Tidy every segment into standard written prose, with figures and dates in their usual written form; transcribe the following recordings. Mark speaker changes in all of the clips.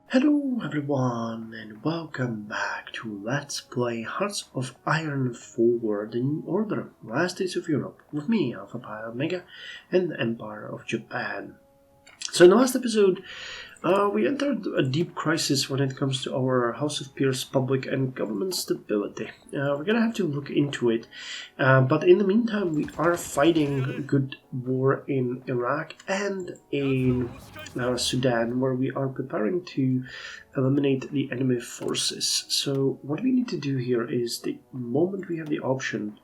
Speaker 1: Hello everyone and welcome back to Let's Play Hearts of Iron 4 The New Order, Last Days of Europe, with me, Alpha Pi Omega, and the Empire of Japan. So in the last episode, we entered a deep crisis when it comes to our House of Peers public and government stability. We're gonna have to look into it, but in the meantime we are fighting a good war in Iraq and in Sudan, where we are preparing to eliminate the enemy forces. So what we need to do here is, the moment we have the option,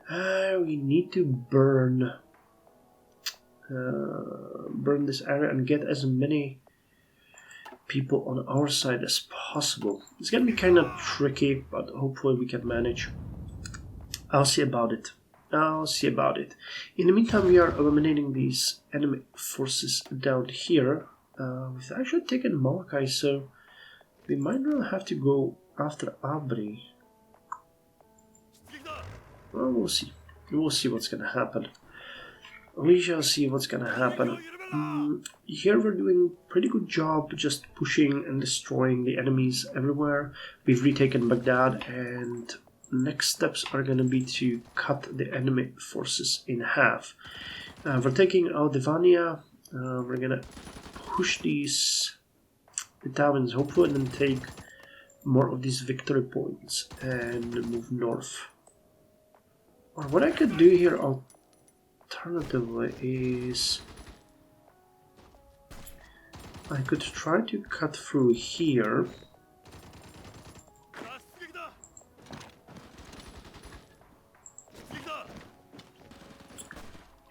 Speaker 1: we need to burn this area and get as many people on our side as possible. It's gonna be kind of tricky, but hopefully we can manage. I'll see about it. In the meantime, we are eliminating these enemy forces down here. We've actually taken Malachi, so we might not have to go after Abri. Well, we'll see. We'll see what's gonna happen. We shall see what's gonna happen. Here we're doing a pretty good job just pushing and destroying the enemies everywhere. We've retaken Baghdad, and next steps are gonna be to cut the enemy forces in half. We're taking Aldivania. We're gonna push these Italians, hopefully, and then take more of these victory points and move north. Or what I could do here alternatively is I could try to cut through here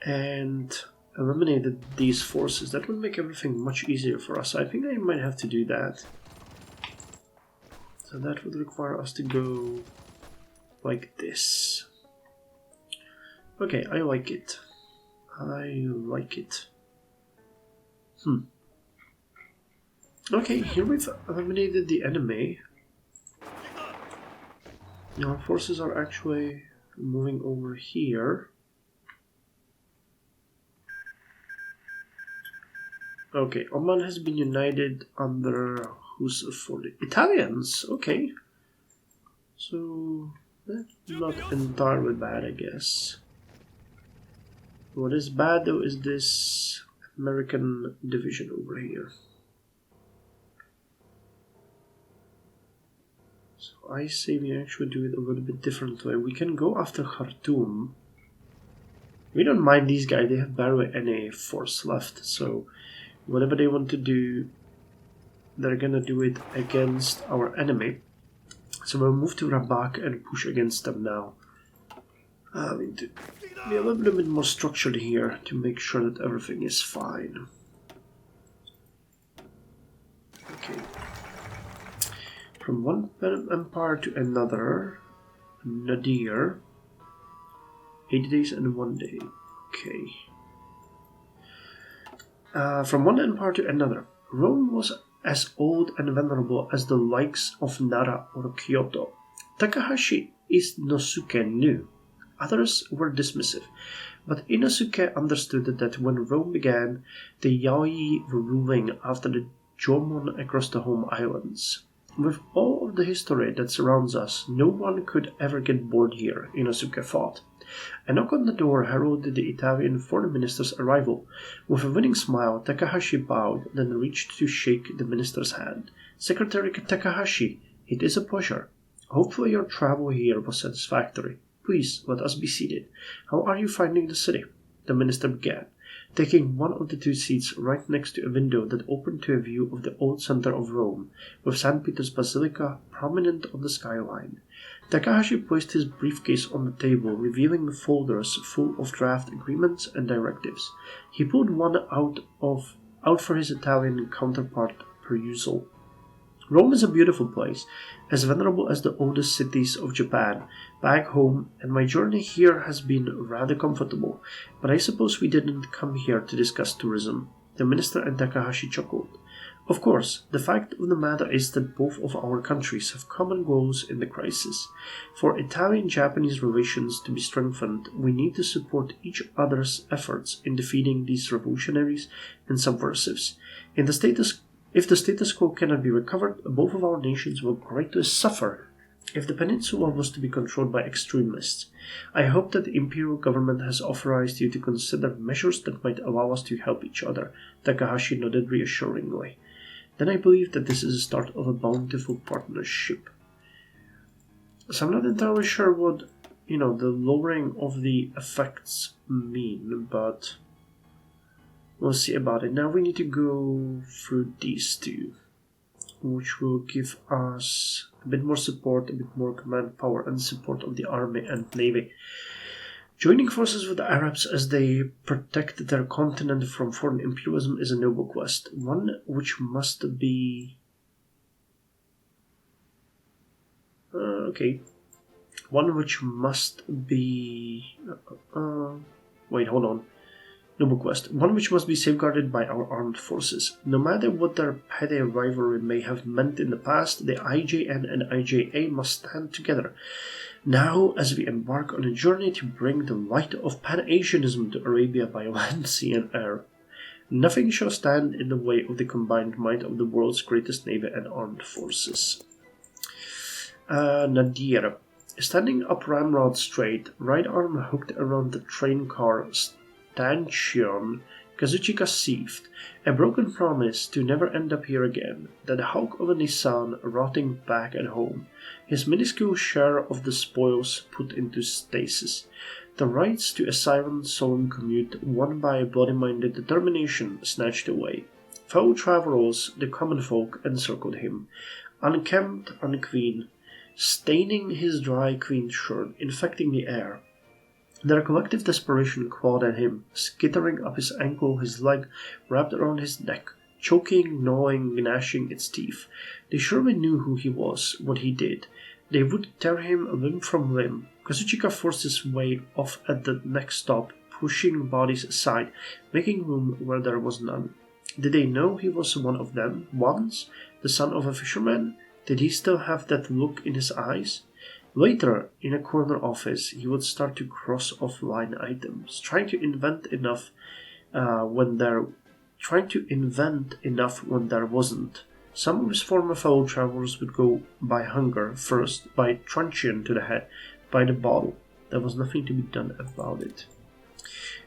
Speaker 1: and eliminate these forces. That would make everything much easier for us. I think I might have to do that. So that would require us to go like this. Okay, I like it. Okay, here we've eliminated the enemy. Our forces are actually moving over here. Okay, Oman has been united under who's for the Italians. Okay, so that's not entirely bad, I guess. What is bad though is this American division over here. So I say we actually do it a little bit differently. We can go after Khartoum. We don't mind these guys, they have barely any force left, so whatever they want to do, they're gonna do it against our enemy. So we'll move to Rabak and push against them now. We need to be a little bit more structured here to make sure that everything is fine. Okay. From one empire to another, Nadir. 80 days and 1 day. Okay. From one empire to another, Rome was as old and venerable as the likes of Nara or Kyoto. Takahashi Inosuke knew. Others were dismissive, but Inosuke understood that when Rome began, the Yaoi were ruling after the Jomon across the home islands. With all of the history that surrounds us, no one could ever get bored here, Inosuke thought. A knock on the door heralded the Italian foreign minister's arrival. With a winning smile, Takahashi bowed, then reached to shake the minister's hand. Secretary Takahashi, it is a pleasure. Hopefully your travel here was satisfactory. Please, let us be seated. How are you finding the city? The minister began, taking one of the two seats right next to a window that opened to a view of the old center of Rome, with St. Peter's Basilica prominent on the skyline. Takahashi placed his briefcase on the table, revealing folders full of draft agreements and directives. He pulled one out for his Italian counterpart perusal. Rome is a beautiful place, as venerable as the oldest cities of Japan, back home, and my journey here has been rather comfortable, but I suppose we didn't come here to discuss tourism. The minister and Takahashi chuckled. Of course, the fact of the matter is that both of our countries have common goals in the crisis. For Italian-Japanese relations to be strengthened, we need to support each other's efforts in defeating these revolutionaries and subversives. In the status If the status quo cannot be recovered, both of our nations will greatly suffer if the peninsula was to be controlled by extremists. I hope that the imperial government has authorized you to consider measures that might allow us to help each other. Takahashi nodded reassuringly. Then I believe that this is the start of a bountiful partnership. So I'm not entirely sure what, the lowering of the effects mean, but we'll see about it. Now we need to go through these two, which will give us a bit more support, a bit more command power and support of the army and navy. Joining forces with the Arabs as they protect their continent from foreign imperialism is a noble quest, one which must be... One which must be... wait, hold on. Noble quest. One which must be safeguarded by our armed forces. No matter what their petty rivalry may have meant in the past, the IJN and IJA must stand together. Now, as we embark on a journey to bring the light of Pan-Asianism to Arabia by land, sea and air, nothing shall stand in the way of the combined might of the world's greatest navy and armed forces. Nadir. Standing up ramrod straight, right arm hooked around the train car stanchion, Kazuchika seethed, a broken promise to never end up here again, that hulk of a Nissan rotting back at home, his minuscule share of the spoils put into stasis, the rights to a silent, solemn commute won by bloody-minded determination snatched away. Fellow travelers, the common folk, encircled him, unkempt, unclean, staining his dry, clean shirt, infecting the air. Their collective desperation clawed at him, skittering up his ankle, his leg wrapped around his neck, choking, gnawing, gnashing its teeth. They surely knew who he was, what he did. They would tear him limb from limb. Kazuchika forced his way off at the next stop, pushing bodies aside, making room where there was none. Did they know he was one of them, once, the son of a fisherman? Did he still have that look in his eyes? Later, in a corner office, he would start to cross off line items, trying to invent enough when there wasn't. Some of his former fellow travelers would go by hunger first, by truncheon to the head, by the bottle. There was nothing to be done about it.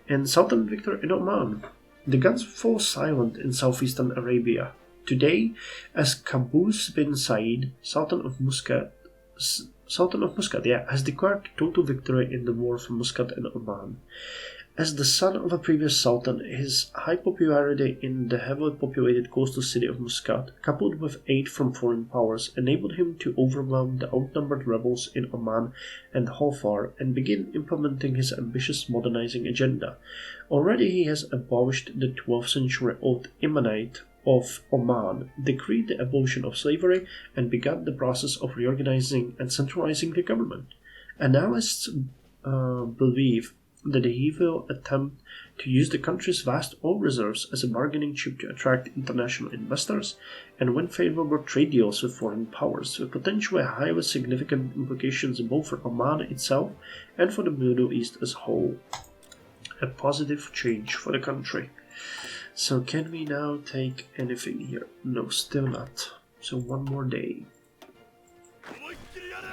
Speaker 1: And Sultan Victor in Oman. The guns fall silent in southeastern Arabia. Today, as Qaboos bin Said, Sultan of Muscat, has declared total victory in the war for Muscat and Oman. As the son of a previous sultan, his high popularity in the heavily populated coastal city of Muscat, coupled with aid from foreign powers, enabled him to overwhelm the outnumbered rebels in Oman and Halfar and begin implementing his ambitious modernizing agenda. Already he has abolished the 12th century-old Imanate of Oman, decreed the abolition of slavery, and began the process of reorganizing and centralizing the government. Analysts believe that he will attempt to use the country's vast oil reserves as a bargaining chip to attract international investors and win favorable trade deals with foreign powers, with potentially highly significant implications both for Oman itself and for the Middle East as a whole. A positive change for the country. So can we now take anything here? No, still not. So one more day.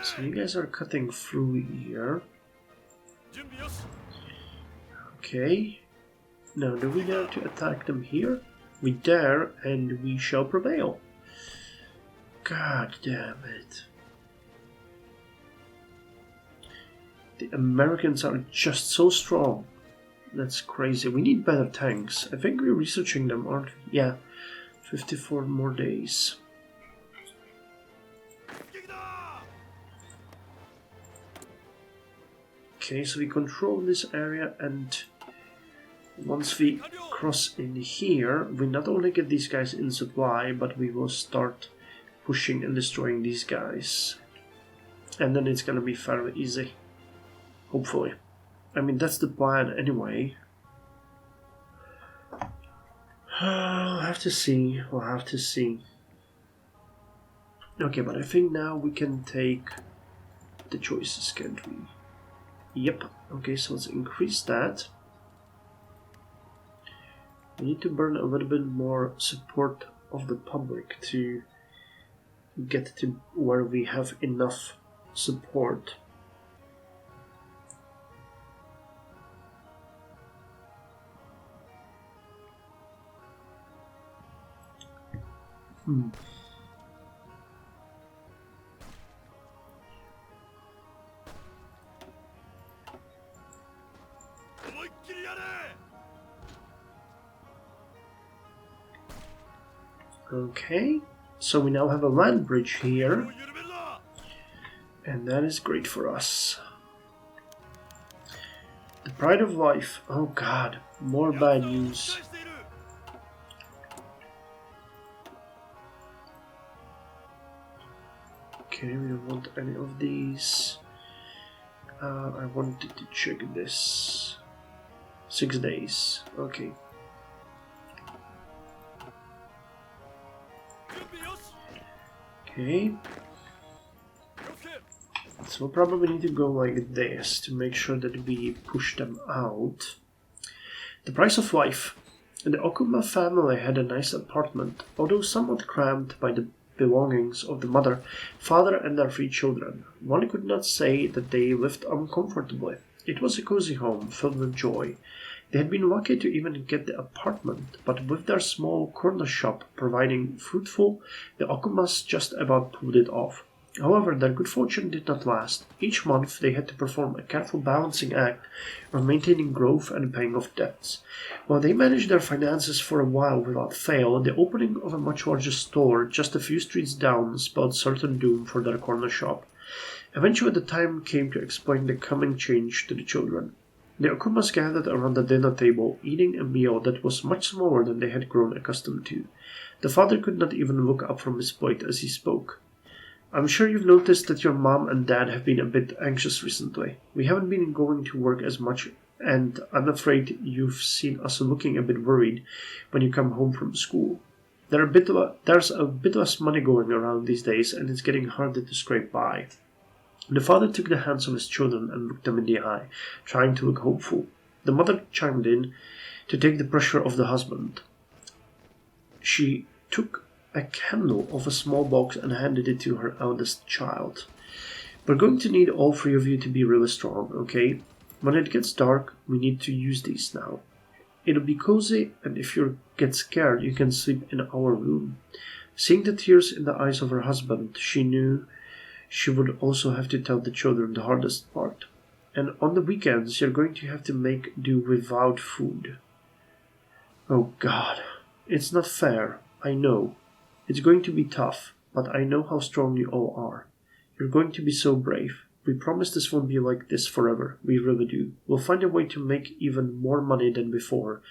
Speaker 1: So you guys are cutting through here. Okay. Now do we dare to attack them here? We dare, and we shall prevail. God damn it. The Americans are just so strong. That's crazy. We need better tanks. I think we're researching them, aren't we? Yeah. 54 more days. Okay, so we control this area, and once we cross in here, we not only get these guys in supply, but we will start pushing and destroying these guys. And then it's gonna be fairly easy. Hopefully. I mean, that's the plan anyway. We'll have to see. We'll have to see. Okay, but I think now we can take the choices, can't we? Yep. Okay, so let's increase that. We need to burn a little bit more support of the public to get to where we have enough support. Okay, so we now have a land bridge here, and that is great for us. The pride of life. Oh god, more bad news. Okay, we don't want any of these. I wanted to check this. 6 days. Okay. Okay. So we'll probably need to go like this to make sure that we push them out. The price of life. The Okuma family had a nice apartment, although somewhat cramped by the belongings of the mother, father, and their 3 children. One could not say that they lived uncomfortably. It was a cozy home filled with joy. They had been lucky to even get the apartment, but with their small corner shop providing fruitful, the Okumas just about pulled it off. However, their good fortune did not last. Each month they had to perform a careful balancing act of maintaining growth and paying off debts. While they managed their finances for a while without fail, the opening of a much larger store just a few streets down spelled certain doom for their corner shop. Eventually the time came to explain the coming change to the children. The Okumas gathered around the dinner table, eating a meal that was much smaller than they had grown accustomed to. The father could not even look up from his plate as he spoke. "I'm sure you've noticed that your mom and dad have been a bit anxious recently. We haven't been going to work as much, and I'm afraid you've seen us looking a bit worried when you come home from school. There's a bit less money going around these days, and it's getting harder to scrape by." The father took the hands of his children and looked them in the eye, trying to look hopeful. The mother chimed in to take the pressure off the husband. She took a candle off a small box and handed it to her eldest child. "We're going to need all 3 of you to be really strong, okay? When it gets dark, we need to use these now. It'll be cozy, and if you get scared, you can sleep in our room." Seeing the tears in the eyes of her husband, she knew she would also have to tell the children the hardest part. "And on the weekends, you're going to have to make do without food." Oh God, it's not fair, I know. It's going to be tough, but I know how strong you all are. You're going to be so brave. We promise this won't be like this forever, we really do. We'll find a way to make even more money than before,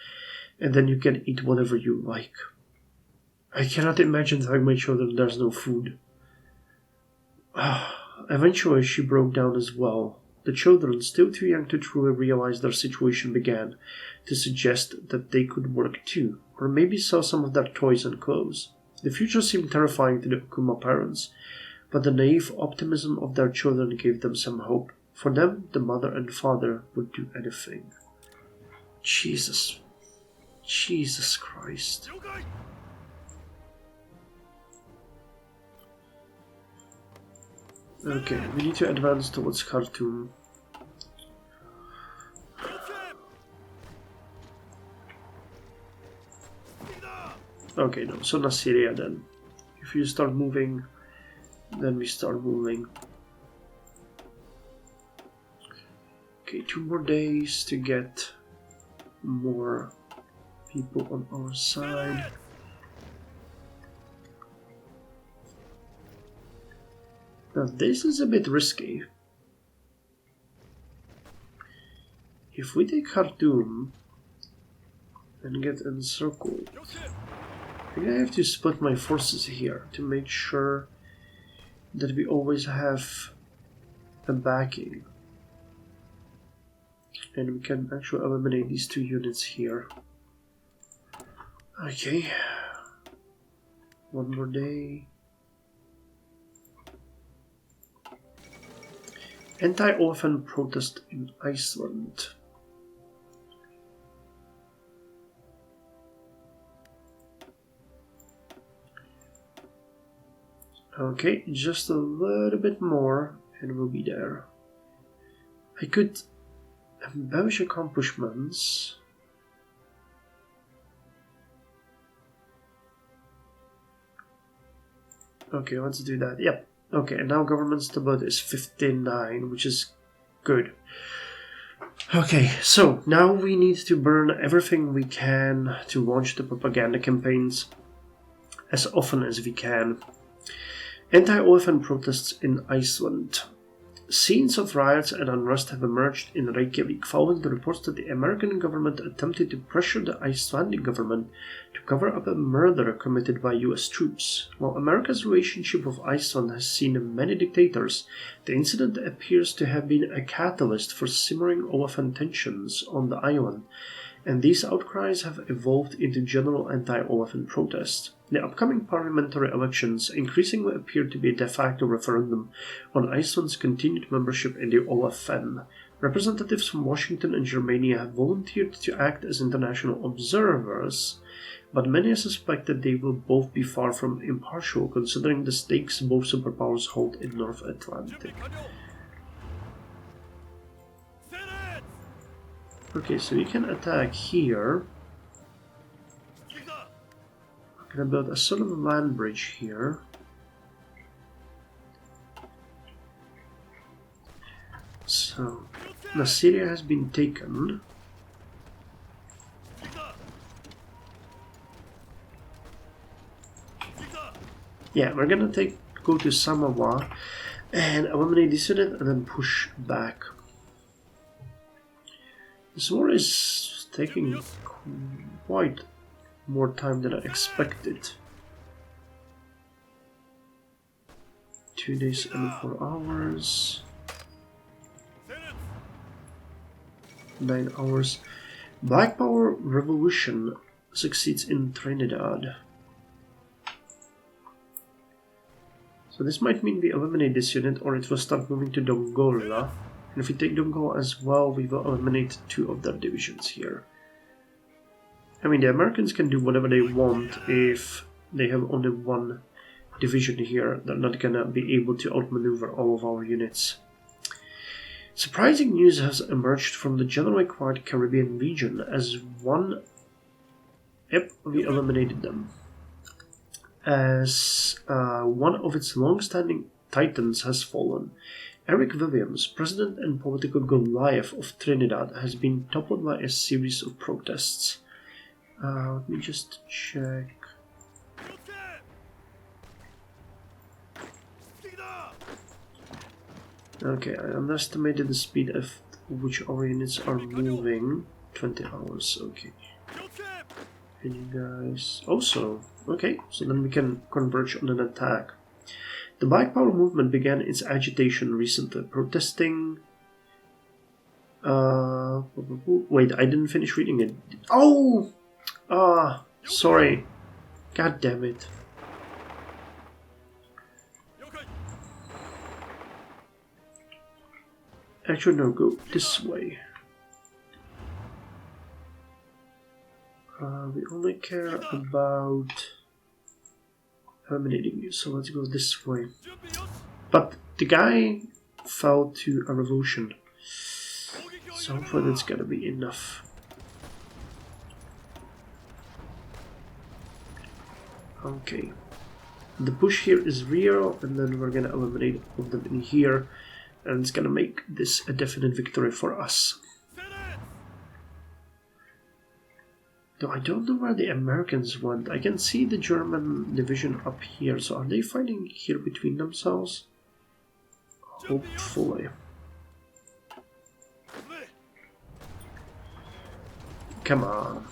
Speaker 1: and then you can eat whatever you like. I cannot imagine telling my children there's no food. Eventually she broke down as well. The children, still too young to truly realize their situation, began to suggest that they could work too, or maybe sell some of their toys and clothes. The future seemed terrifying to the Okuma parents, but the naive optimism of their children gave them some hope. For them, the mother and father would do anything. Jesus Christ. Okay, we need to advance towards Khartoum. Okay, no, so not Syria then. If you start moving, then we start moving. Okay, 2 more days to get more people on our side. Now this is a bit risky. If we take Khartoum and get encircled, I think I have to split my forces here to make sure that we always have a backing. And we can actually eliminate these 2 units here. Okay. 1 more day. Anti-orphan protest in Iceland. Okay, just a little bit more and we'll be there. I could embellish accomplishments. Okay, let's do that. Yep. Okay, and now government stability is 59, which is good. Okay, so now we need to burn everything we can to launch the propaganda campaigns as often as we can. Anti-OFN protests in Iceland. Scenes of riots and unrest have emerged in Reykjavik following the reports that the American government attempted to pressure the Icelandic government to cover up a murder committed by US troops. While America's relationship with Iceland has seen many dictators, the incident appears to have been a catalyst for simmering OFN tensions on the island, and these outcries have evolved into general anti-OFN protests. The upcoming parliamentary elections increasingly appear to be a de facto referendum on Iceland's continued membership in the OFN. Representatives from Washington and Germany have volunteered to act as international observers, but many suspect that they will both be far from impartial, considering the stakes both superpowers hold in North Atlantic. Okay, so you can attack here. I'm gonna build a sort of land bridge here. So, now Syria has been taken. Yeah, we're gonna go to Samoa and eliminate this unit and then push back. This war is taking quite more time than I expected. 2 days and 4 hours. 9 hours. Black Power Revolution succeeds in Trinidad. So this might mean we eliminate this unit or it will start moving to Dongola. And if we take Dongola as well, we will eliminate 2 of their divisions here. I mean, the Americans can do whatever they want if they have only 1 division here. They're not gonna be able to outmaneuver all of our units. Surprising news has emerged from the generally quiet Caribbean region as one... Yep, we eliminated them. As one of its long-standing titans has fallen. Eric Williams, president and political Goliath of Trinidad, has been toppled by a series of protests. Let me just check. Okay, I underestimated the speed at which our units are moving. 20 hours, okay. And you guys... Also, okay, so then we can converge on an attack. The Black Power movement began its agitation recently, protesting... Wait, I didn't finish reading it. Oh! Sorry. God damn it. Actually, no, go this way. We only care about eliminating you, so let's go this way. But the guy fell to a revolution, so hopefully that's gonna be enough. Okay, the push here is real, and then we're gonna eliminate all of them in here, and it's gonna make this a definite victory for us. Though I don't know where the Americans went. I can see the German division up here, so are they fighting here between themselves? Hopefully. Come on.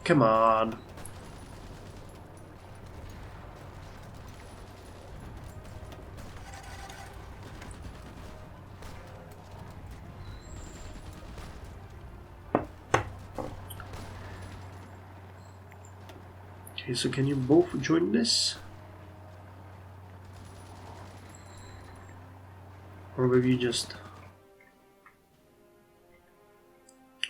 Speaker 1: Come on. Okay, so can you both join this? Or will you just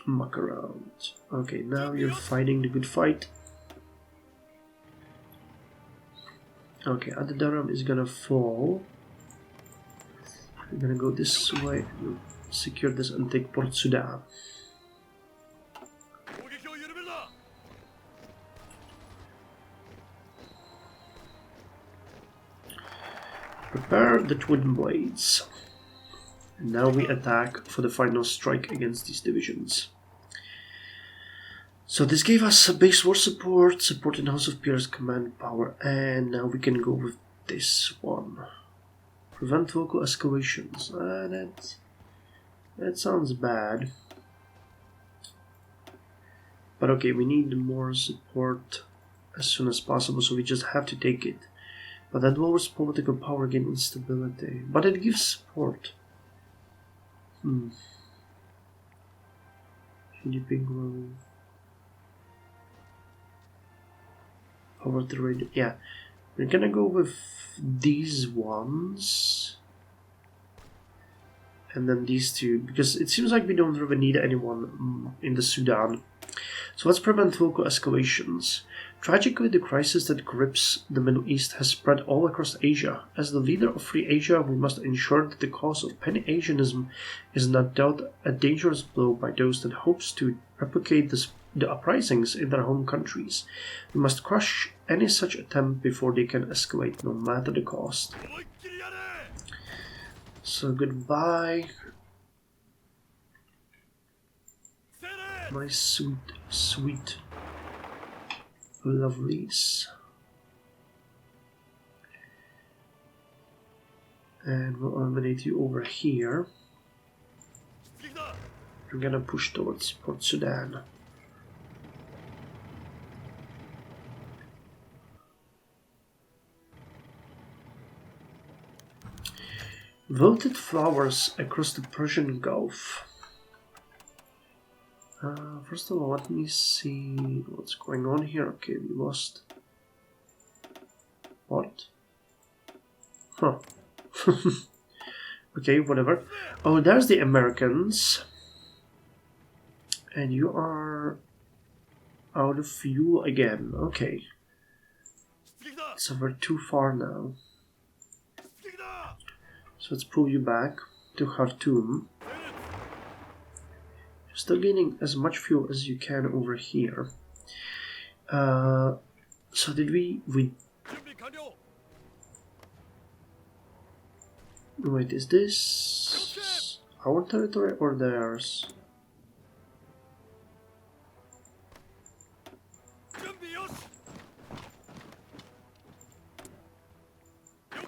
Speaker 1: muck around? Okay, now you're fighting the good fight. Okay, Adadaram is gonna fall. We're gonna go this way, secure this and take Port Sudan. Prepare the twin blades. And now we attack for the final strike against these divisions. So this gave us a base war support, support in House of Peers, command power, and now we can go with this one. Prevent vocal escalations. That sounds bad. But okay, we need more support as soon as possible, so we just have to take it. But that lowers political power, gain instability. But it gives support. GDP growth. Over the radio. Yeah. We're gonna go with these ones. And then these two. Because it seems like we don't really need anyone in the Sudan. So let's prevent local escalations. Tragically, the crisis that grips the Middle East has spread all across Asia. As the leader of Free Asia, we must ensure that the cause of Pan-Asianism is not dealt a dangerous blow by those that hopes to replicate the uprisings in their home countries. We must crush any such attempt before they can escalate, no matter the cost. So goodbye, my sweet lovelies. And we'll eliminate you over here. I'm gonna push towards Port Sudan. Wilted flowers across the Persian Gulf. First of all, let me see what's going on here. Okay, we lost. What? Huh. Okay, whatever. Oh, there's the Americans. And you are out of fuel again. Okay. So we're too far now. So let's pull you back to Khartoum. You're still gaining as much fuel as you can over here. So did we... Wait, is this our territory or theirs?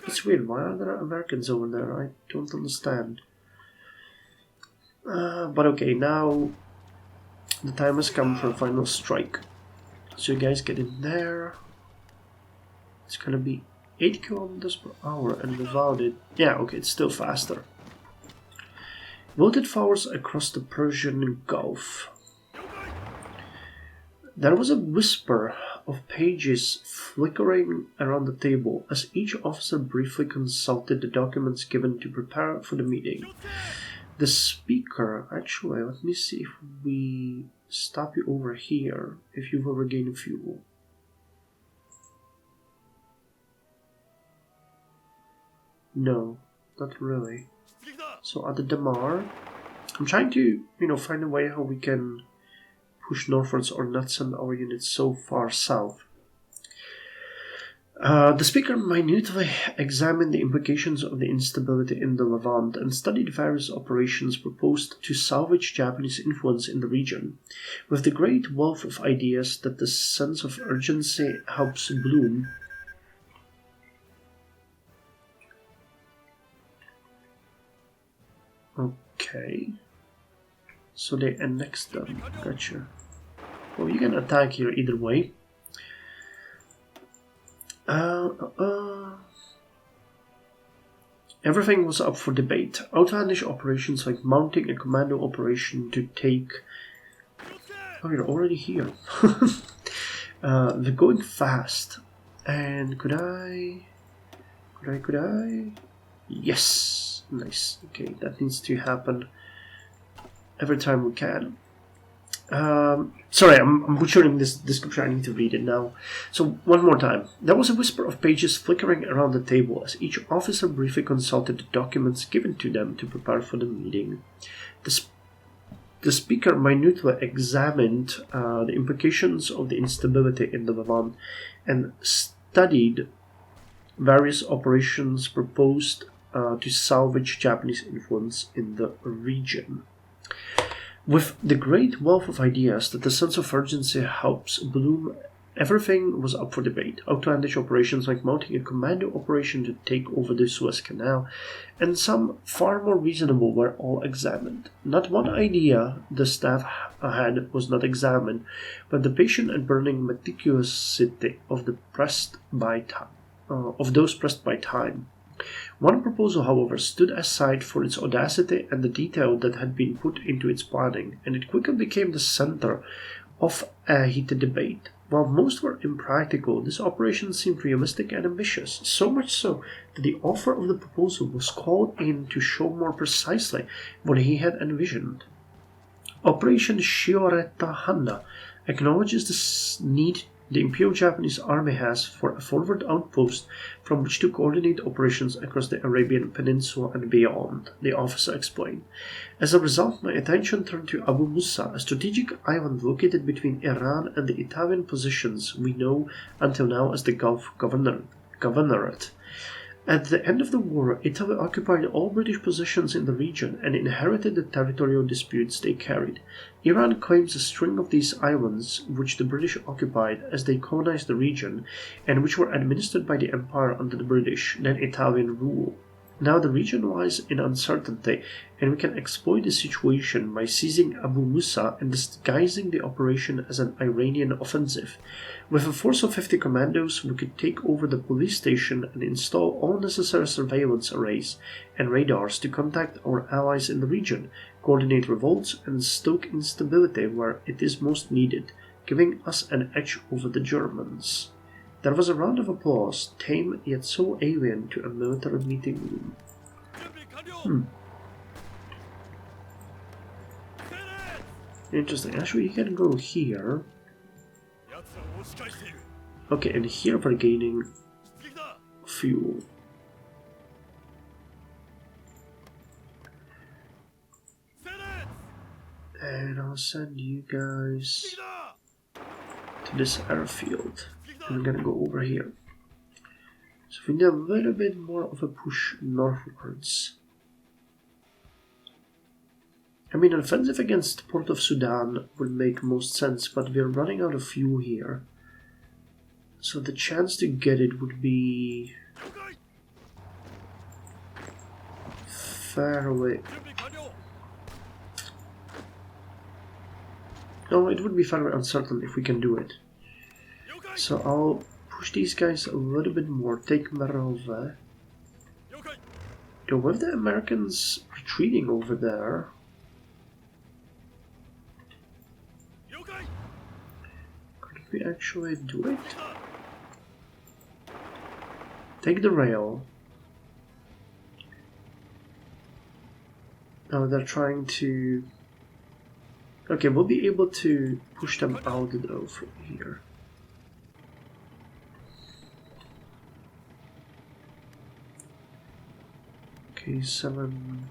Speaker 1: It's weird, why are there Americans over there? I don't understand. But okay, now the time has come for a final strike. So you guys get in there. It's gonna be 8 kilometers per hour, and without it... Yeah, okay, it's still faster. Wilted flowers across the Persian Gulf. There was a whisper of pages flickering around the table as each officer briefly consulted the documents given to prepare for the meeting. The speaker... Actually, let me see if we stop you over here, if you will regain fuel. No, not really. So at the Damar, I'm trying to, find a way how we can push northwards or not send our units so far south. The speaker minutely examined the implications of the instability in the Levant and studied various operations proposed to salvage Japanese influence in the region. With the great wealth of ideas that the sense of urgency helps bloom, okay, so they annexed them, gotcha. Well, you can attack here either way. Everything was up for debate. Outlandish operations like mounting a commando operation to take... Oh, you're already here. They're going fast. And could I... Yes! Nice. Okay, that needs to happen every time we can. Sorry, I'm butchering this description. I need to read it now. So, one more time. There was a whisper of pages flickering around the table as each officer briefly consulted the documents given to them to prepare for the meeting. The speaker minutely examined the implications of the instability in the Levant and studied various operations proposed to salvage Japanese influence in the region. With the great wealth of ideas that the sense of urgency helps bloom, everything was up for debate. Outlandish operations like mounting a commando operation to take over the Suez Canal, and some far more reasonable were all examined. Not one idea the staff had was not examined, but the patient and burning meticulosity of those pressed by time. One proposal, however, stood aside for its audacity and the detail that had been put into its planning, and it quickly became the center of a heated debate. While most were impractical, this operation seemed realistic and ambitious, so much so that the author of the proposal was called in to show more precisely what he had envisioned. Operation Shioreta Hanna acknowledges the need the Imperial Japanese Army has for a forward outpost from which to coordinate operations across the Arabian Peninsula and beyond, the officer explained. As a result, my attention turned to Abu Musa, a strategic island located between Iran and the Italian positions we know until now as the Gulf Governorate. At the end of the war, Italy occupied all British positions in the region and inherited the territorial disputes they carried. Iran claims a string of these islands, which the British occupied as they colonized the region, and which were administered by the empire under the British, then Italian rule. Now the region lies in uncertainty, and we can exploit the situation by seizing Abu Musa and disguising the operation as an Iranian offensive. With a force of 50 commandos, we could take over the police station and install all necessary surveillance arrays and radars to contact our allies in the region, coordinate revolts, and stoke instability where it is most needed, giving us an edge over the Germans. There was a round of applause, tame yet so alien to a military meeting room. Interesting. Actually, you can go here. Okay, and here we're gaining fuel. And I'll send you guys to this airfield. And we're gonna go over here. So we need a little bit more of a push northwards. I mean, an offensive against Port of Sudan would make most sense, but we're running out of fuel here. So the chance to get it would be far away. No, it would be fairly uncertain if we can do it. So I'll push these guys a little bit more, take Merova. Yo, with the Americans retreating over there, could we actually do it? Take the rail. Now they're trying to... Okay, we'll be able to push them out though from here. Okay, 7.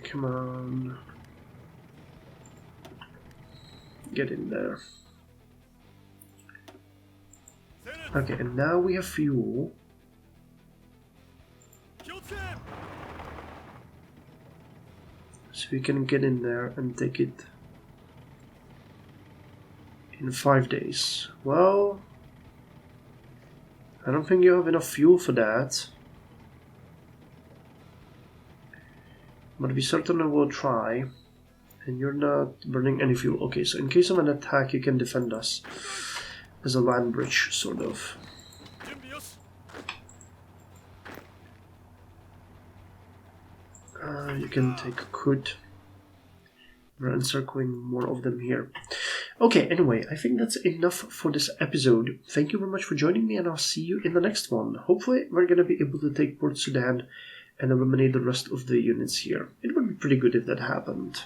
Speaker 1: Come on. Get in there. Okay, and now we have fuel. So we can get in there and take it in 5 days. Well, I don't think you have enough fuel for that. But we certainly will try. And you're not burning any fuel. Okay, so in case of an attack, you can defend us as a land bridge, sort of. You can take Kud. We're encircling more of them here. Okay, anyway, I think that's enough for this episode. Thank you very much for joining me, and I'll see you in the next one. Hopefully, we're going to be able to take Port Sudan and eliminate the rest of the units here. It would be pretty good if that happened.